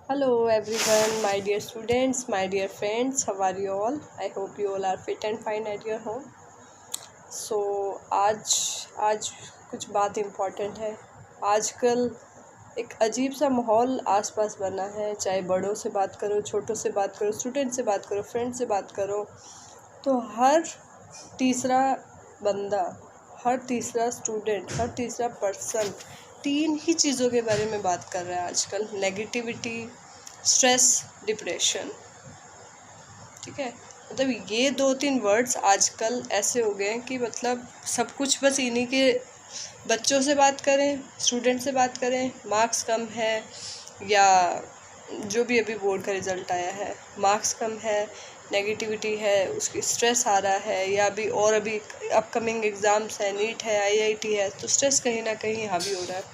Hello everyone, my dear students, my dear friends, how are you all? I hope you all are fit and fine at your home. So आज आज कुछ बात important है। आजकल एक अजीब सा माहौल आसपास बना है, चाहे बड़ों से बात करो, छोटों से बात करो, स्टूडेंट से बात करो, फ्रेंड से बात करो, तो हर तीसरा बंदा, हर तीसरा स्टूडेंट, हर तीसरा पर्सन तीन ही चीज़ों के बारे में बात कर रहा है आजकल। Negativity, stress, depression. ठीक है, मतलब ये दो तीन वर्ड्स आजकल ऐसे हो गए हैं कि मतलब सब कुछ बस इन्हीं के। बच्चों से बात करें, स्टूडेंट से बात करें, मार्क्स कम है, या जो भी अभी बोर्ड का रिज़ल्ट आया है मार्क्स कम है, नेगेटिविटी है, उसकी स्ट्रेस आ रहा है, या अभी अपकमिंग एग्ज़ाम्स है, नीट है, आईआईटी है, तो स्ट्रेस कहीं ना कहीं हावी हो रहा है।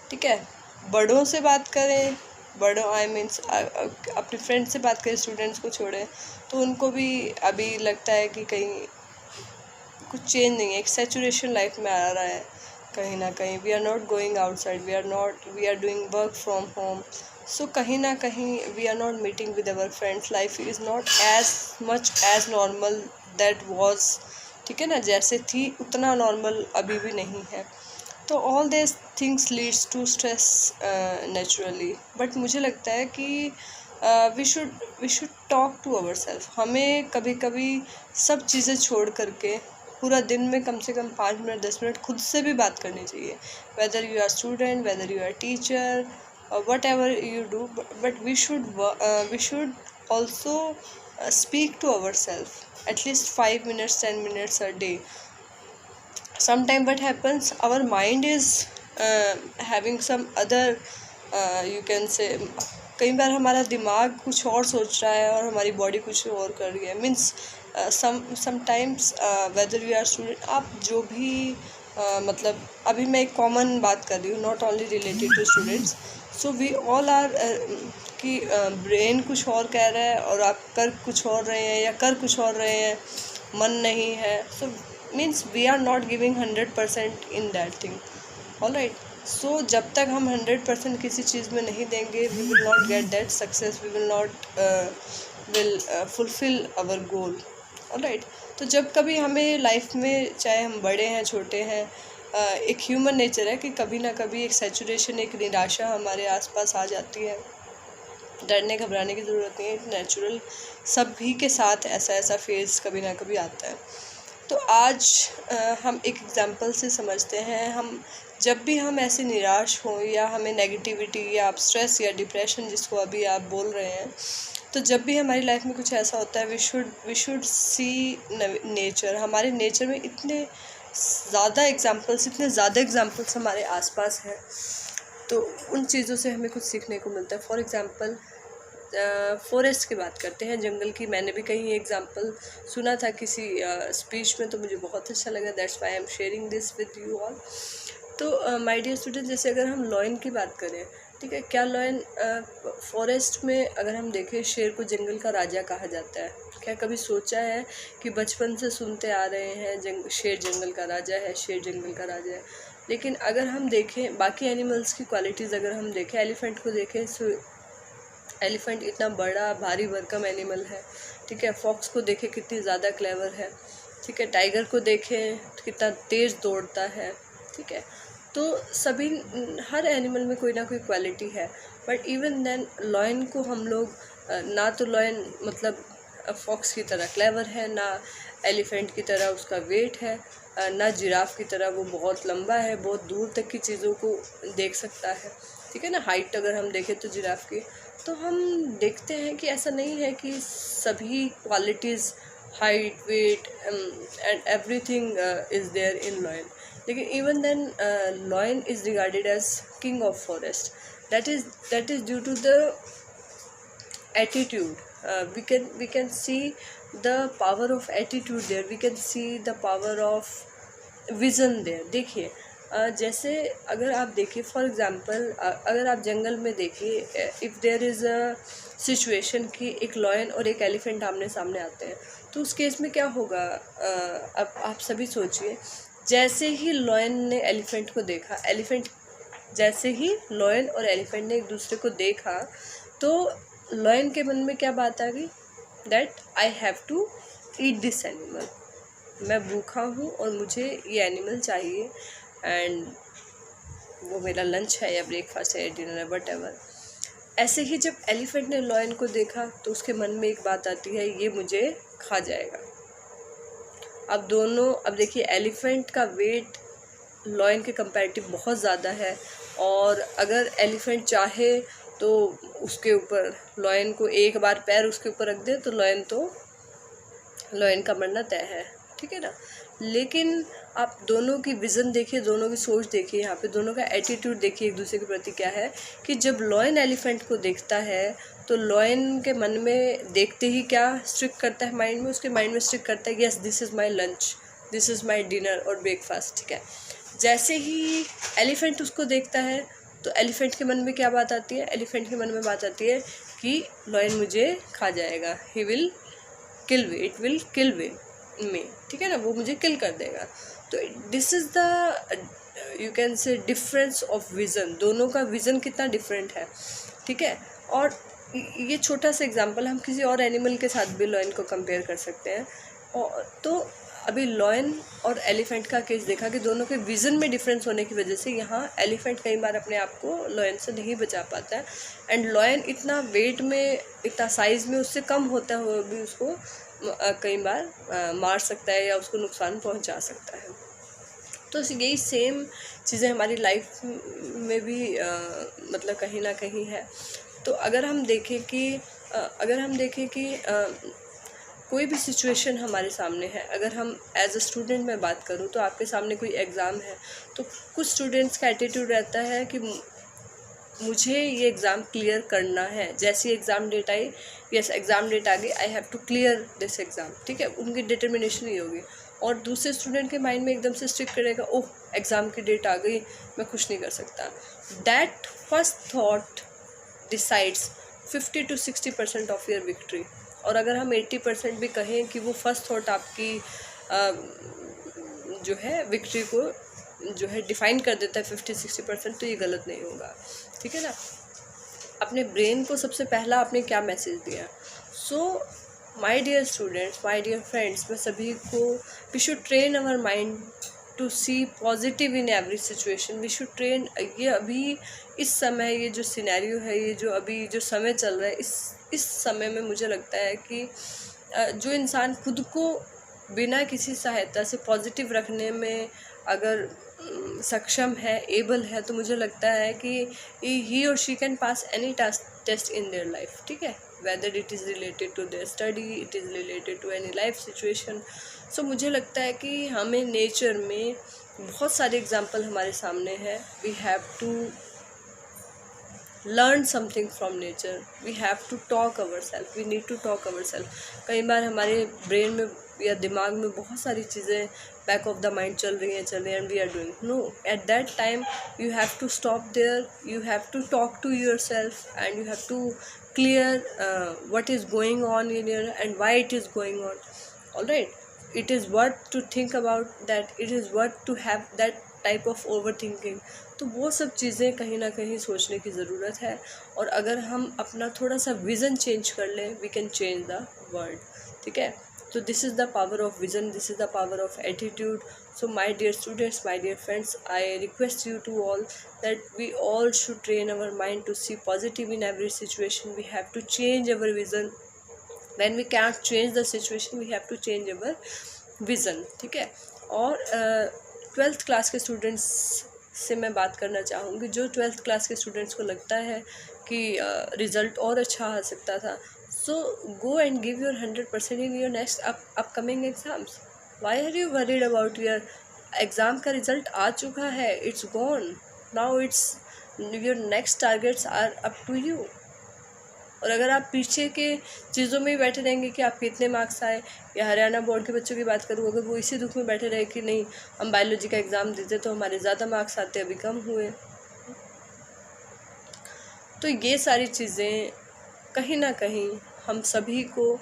ठीक है, बड़ों से बात करें, बड़ों आई मीन्स अपने फ्रेंड से बात करें, स्टूडेंट्स को छोड़ें, तो उनको भी अभी लगता है कि कहीं कुछ चेंज नहीं है, एक सैचुरेशन लाइफ में आ रहा है कहीं ना कहीं। We are not going outside, we are doing work from home, so कहीं ना कहीं we are not meeting with our friends, life is not as much as normal that was. ठीक है ना, जैसे थी उतना नॉर्मल अभी भी नहीं है। तो all this things leads to stress naturally, but मुझे लगता है कि we should talk to our self. हमें कभी कभी सब चीज़ें छोड़ करके पूरा दिन में कम से कम 5 मिनट 10 मिनट खुद से भी बात करनी चाहिए। Whether you are student, whether you are teacher, whatever you do, but we should also speak to ourselves at least 5 minutes 10 minutes a day. Sometime what happens, our mind is having some other you can say, कई बार हमारा दिमाग कुछ और सोच रहा है और हमारी बॉडी कुछ और कर रही है। Means sometimes whether you are student, आप जो भी मतलब अभी मैं एक कॉमन बात कर रही हूँ, not only related to students. So we all are कि ब्रेन कुछ और कह रहा है और आप कर कुछ और रहे हैं या कर कुछ और रहे हैं, मन नहीं है। So means we are not giving 100% in that thing. All right, so जब तक हम 100% किसी चीज़ में नहीं देंगे, we will not get that success, we will not will fulfil our goal. All right, तो जब कभी हमें लाइफ में, चाहे हम बड़े हैं छोटे हैं, एक ह्यूमन नेचर है कि कभी ना कभी एक सैचुरेशन, एक निराशा हमारे आसपास आ जाती है। डरने घबराने की ज़रूरत नहीं है, इट्स नेचुरल। सभी के साथ ऐसा ऐसा फेज़ कभी ना कभी आता है। तो आज हम एक एग्ज़ाम्पल से समझते हैं, हम जब भी हम ऐसे निराश हों या हमें नेगेटिविटी या आप स्ट्रेस या डिप्रेशन जिसको अभी आप बोल रहे हैं, तो जब भी हमारी लाइफ में कुछ ऐसा होता है, वी शुड सी नेचर। हमारे नेचर में इतने ज़्यादा एग्ज़ाम्पल्स हमारे आसपास हैं, तो उन चीज़ों से हमें कुछ सीखने को मिलता है। फॉर एग्ज़ाम्पल फॉरेस्ट की बात करते हैं, जंगल की। मैंने भी कहीं एग्जांपल सुना था किसी स्पीच में, तो मुझे बहुत अच्छा लगा, that's why I am sharing this with you all. तो माय डियर स्टूडेंट, जैसे अगर हम लॉयन की बात करें, ठीक है, क्या लॉयन फॉरेस्ट में अगर हम देखें, शेर को जंगल का राजा कहा जाता है। क्या कभी सोचा है कि बचपन से सुनते आ रहे हैं शेर जंगल का राजा है, शेर जंगल का राजा है। लेकिन अगर हम देखें बाकी एनिमल्स की क्वालिटीज़, अगर हम देखें एलिफेंट को देखें, सो एलिफेंट इतना बड़ा भारी भरकम एनिमल है। ठीक है, फॉक्स को देखें कितनी ज़्यादा क्लेवर है। ठीक है, टाइगर को देखें कितना तेज़ दौड़ता है। ठीक है, तो सभी हर एनिमल में कोई ना कोई क्वालिटी है, बट इवन देन लॉयन को हम लोग ना तो लॉयन मतलब फॉक्स की तरह क्लेवर है, ना एलिफेंट की तरह उसका वेट है, ना जिराफ की तरह वो बहुत लंबा है, बहुत दूर तक की चीज़ों को देख सकता है। ठीक है ना, हाइट अगर हम देखें तो जिराफ की, तो हम देखते हैं कि ऐसा नहीं है कि सभी qualities, height, weight and everything is there in lion. लेकिन even then lion is regarded as king of forest. That is due to the attitude. We can see the power of attitude there, we can see the power of vision there. देखिए जैसे अगर आप देखिए for example, अगर आप जंगल में देखिए, if there is a situation कि एक लॉयन और एक एलिफेंट आमने सामने आते हैं, तो उस केस में क्या होगा? अब आप सभी सोचिए, जैसे ही लॉयन ने एलिफेंट को देखा, एलिफेंट जैसे ही लॉयन और एलिफेंट ने एक दूसरे को देखा तो लॉयन के मन में क्या बात आ गई, that I have to eat this animal, मैं भूखा हूँ और मुझे ये एनिमल चाहिए, एंड वो मेरा लंच है या ब्रेकफास्ट है या डिनर है, वट एवर। ऐसे ही जब एलिफेंट ने लॉयन को देखा तो उसके मन में एक बात आती है, ये मुझे खा जाएगा। अब देखिए एलिफेंट का वेट लॉयन के कंपैरेटिव बहुत ज़्यादा है, और अगर एलिफेंट चाहे तो उसके ऊपर लॉयन को एक बार पैर उसके ऊपर रख दे तो लॉयन का मरना तय है, ठीक है ना। लेकिन आप दोनों की विज़न देखिए, दोनों की सोच देखिए, यहाँ पे दोनों का एटीट्यूड देखिए एक दूसरे के प्रति क्या है, कि जब लॉयन एलिफेंट को देखता है तो लॉयन के मन में देखते ही क्या स्ट्रिक करता है माइंड में, उसके माइंड में स्ट्रिक करता है, yes this is my lunch, this is my dinner और ब्रेकफास्ट, ठीक है। जैसे ही एलिफेंट उसको देखता है तो एलिफेंट के मन में क्या बात आती है, एलिफेंट के मन में बात आती है कि लॉयन मुझे खा जाएगा, he will kill way, it will kill way में, ठीक है ना, वो मुझे किल कर देगा। तो this is the you can say difference of vision, दोनों का विज़न कितना डिफरेंट है, ठीक है। और ये छोटा सा एग्जांपल हम किसी और एनिमल के साथ भी लॉयन को कंपेयर कर सकते हैं। और तो अभी लॉयन और एलिफेंट का केस देखा कि दोनों के विज़न में डिफरेंस होने की वजह से यहाँ एलिफेंट कई बार अपने आप को लॉयन से नहीं बचा पाता है, एंड लॉयन इतना वेट में, इतना साइज़ में उससे कम होता हुआ भी उसको कई बार मार सकता है या उसको नुकसान पहुंचा सकता है। तो यही सेम चीज़ें हमारी लाइफ में भी मतलब कहीं ना कहीं है। तो अगर हम देखें कि कोई भी सिचुएशन हमारे सामने है, अगर हम एज अ स्टूडेंट मैं बात करूँ तो आपके सामने कोई एग्ज़ाम है, तो कुछ स्टूडेंट्स का एटीट्यूड रहता है कि मुझे ये एग्ज़ाम क्लियर करना है, जैसी एग्ज़ाम डेट आई, यस एग्ज़ाम डेट आ गई, I have to clear this exam, ठीक है, उनकी डिटर्मिनेशन ये होगी। और दूसरे स्टूडेंट के माइंड में एकदम से स्ट्रिक्ट करेगा, ओह एग्ज़ाम की डेट आ गई, मैं कुछ नहीं कर सकता। That first thought decides 50 to 60% of your victory. और अगर हम 80% भी कहें कि वो फर्स्ट थॉट आपकी जो है विक्ट्री को जो है डिफ़ाइन कर देता है 50-60%, तो ये गलत नहीं होगा, ठीक है ना। अपने ब्रेन को सबसे पहला आपने क्या मैसेज दिया। So my dear students, my dear friends, मैं सभी को, we should train our mind to see positive in every situation. We should train, ये अभी इस समय ये जो सिनेरियो है, ये जो अभी जो समय चल रहा है, इस समय में मुझे लगता है कि जो इंसान खुद को बिना किसी सहायता से पॉजिटिव रखने में अगर सक्षम है, एबल है, तो मुझे लगता है कि ही और she can pass any test in their life, ठीक है, whether it is related to their study, it is related to any life situation. So मुझे लगता है कि हमें नेचर में बहुत सारे एग्जाम्पल हमारे सामने हैं। We have to learn something from nature, we have to talk our self, we need to talk our self. कई बार हमारे ब्रेन में या दिमाग में बहुत सारी चीज़ें बैक ऑफ द माइंड चल रही हैं, and we are doing no, at that time you have to stop there, you have to talk to your self and you have to clear what is going on in your and why it is going on. All right, it is what to think about that, it is what to have that type of overthinking. तो वो सब चीज़ें कहीं ना कहीं सोचने की ज़रूरत है, और अगर हम अपना थोड़ा सा विज़न चेंज कर लें, we can change the world, ठीक है। So this is the power of vision, this is the power of attitude. So my dear students, my dear friends, I request you to all that we all should train our mind to see positive in every situation. We have to change our vision. When we can't change the situation, we have to change our vision, ठीक है। और 12th class के students से मैं बात करना चाहूँगी, जो 12th क्लास के स्टूडेंट्स को लगता है कि रिज़ल्ट और अच्छा आ सकता था, so go and give your 100% in your next upcoming exams. Why are you worried about your exam का result आ चुका है, it's gone, now it's your next targets are up to you. और अगर आप पीछे के चीज़ों में ही बैठे रहेंगे कि आपके इतने मार्क्स आए, या हरियाणा बोर्ड के बच्चों की बात करूँ, अगर वो इसी दुख में बैठे रहे कि नहीं हम बायोलॉजी का एग्ज़ाम देते तो हमारे ज़्यादा मार्क्स आते, अभी कम हुए, तो ये सारी चीज़ें कहीं ना कहीं हम सभी को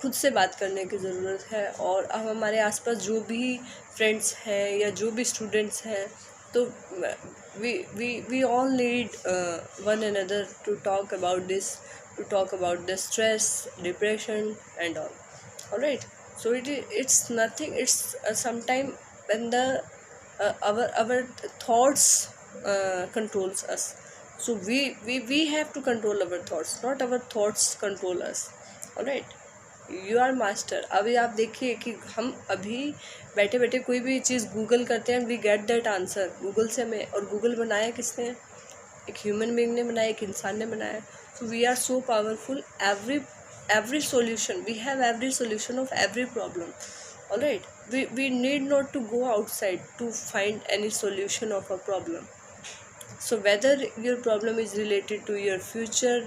खुद से बात करने की ज़रूरत है। और अब हमारे आसपास जो भी फ्रेंड्स हैं या जो भी स्टूडेंट्स हैं, So we all need one another to talk about this, to talk about the stress, depression, and all right. So it's nothing, it's sometime when the our thoughts controls us. So we have to control our thoughts, not our thoughts control us. all right, you are master. अभी आप देखिए कि हम अभी बैठे बैठे कोई भी चीज़ गूगल करते हैं, we get that answer Google से हमें. और गूगल बनाया किसने? एक ह्यूमन बीइंग ने बनाया, एक इंसान ने बनाया. So we are so powerful. every solution, we have every solution of every problem. all right, we need not to go outside to find any solution of a problem. So whether your problem is related to your future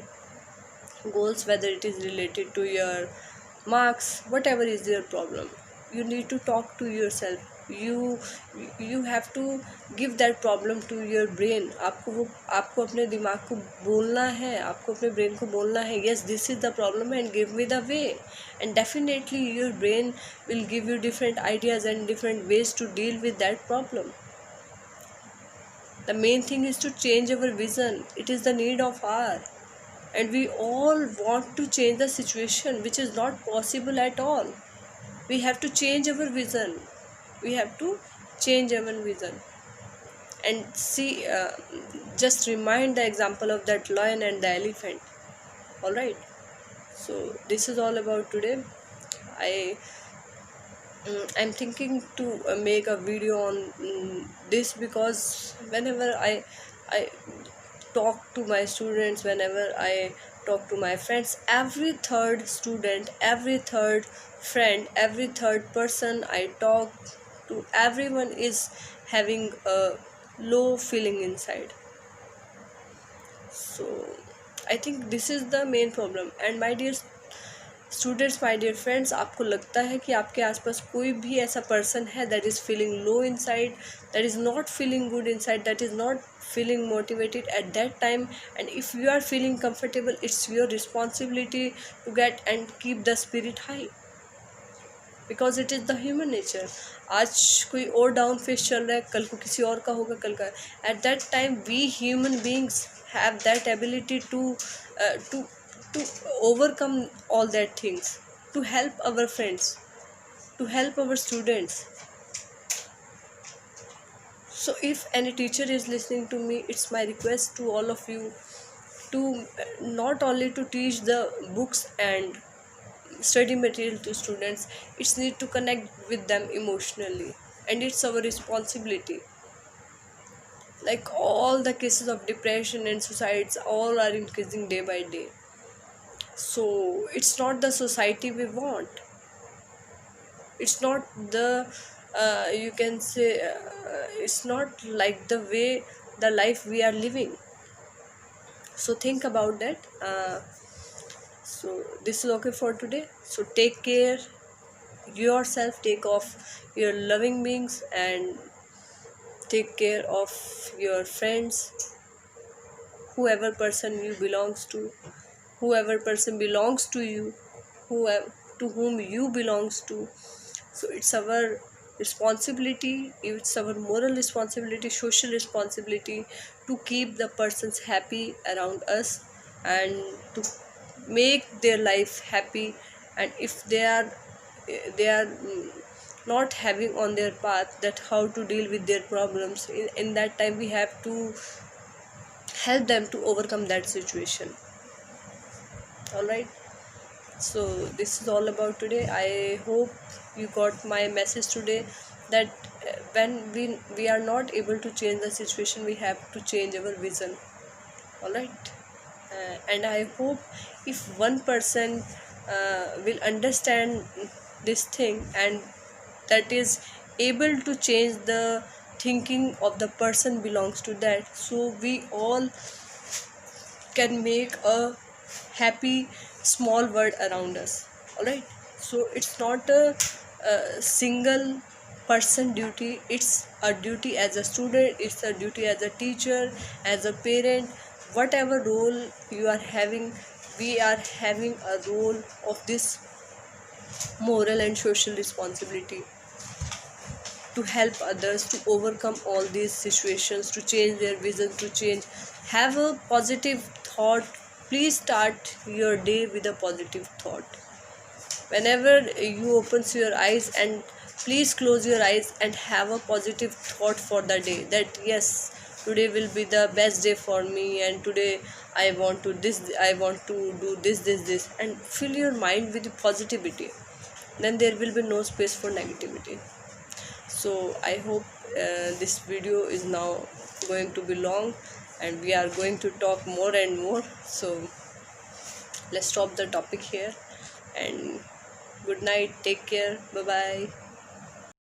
goals, whether it is related to your marks, whatever is your problem, you need to talk to yourself. You have to give that problem to your brain. आपको अपने दिमाग को बोलना है, आपको अपने brain को बोलना है, yes, this is the problem and give me the way. And definitely your brain will give you different ideas and different ways to deal with that problem. The main thing is to change our vision. It is the need of hour. And we all want to change the situation, which is not possible at all. We have to change our vision. We have to change our vision. And see, just remind the example of that lion and the elephant. all right, so this is all about today. I'm thinking to make a video on this, because whenever I talk to my students, whenever I talk to my friends, every third student, every third friend, every third person I talk to, everyone is having a low feeling inside. So I think this is the main problem. And my dear students, my dear friends, आपको लगता है कि आपके आसपास कोई भी ऐसा person है that is feeling low inside, that is not feeling good inside, that is not feeling motivated at that time, and if you are feeling comfortable, it's your responsibility to get and keep the spirit high, because it is the human nature. आज कोई और down face चल रहा है, कल को किसी और का होगा, कल का. At that time we human beings have that ability to overcome all that things, to help our friends, to help our students. So if any teacher is listening to me, it's my request to all of you to not only to teach the books and study material to students, it's need to connect with them emotionally, and it's our responsibility. Like all the cases of depression and suicides all are increasing day by day. So it's not the society we want, it's not the you can say it's not like the way the life we are living. So think about that. So this is okay for today. So take care yourself, take off your loving beings, and take care of your friends, whoever person you belongs to, whoever person belongs to you, whoever to whom you belongs to. So it's our responsibility, it's our moral responsibility, social responsibility to keep the persons happy around us and to make their life happy. And if they are not having on their path that how to deal with their problems, in that time we have to help them to overcome that situation. all right, so this is all about today. I hope you got my message today that when we are not able to change the situation, we have to change our vision. all right, and I hope if one person will understand this thing, and that is able to change the thinking of the person belongs to that, so we all can make a happy small world around us. all right, so it's not a single person duty, it's a duty as a student, it's a duty as a teacher, as a parent, whatever role you are having, we are having a role of this moral and social responsibility. to help others to overcome all these situations, to change their vision, to change. Have a positive thought. Please start your day with a positive thought. Whenever you opens your eyes, and please close your eyes and have a positive thought for the day, that yes, today will be the best day for me, and today I want to do this, and fill your mind with positivity. Then there will be no space for negativity. So I hope this video is now going to be long, and we are going to talk more and more. So let's stop the topic here, and good night, take care, bye bye.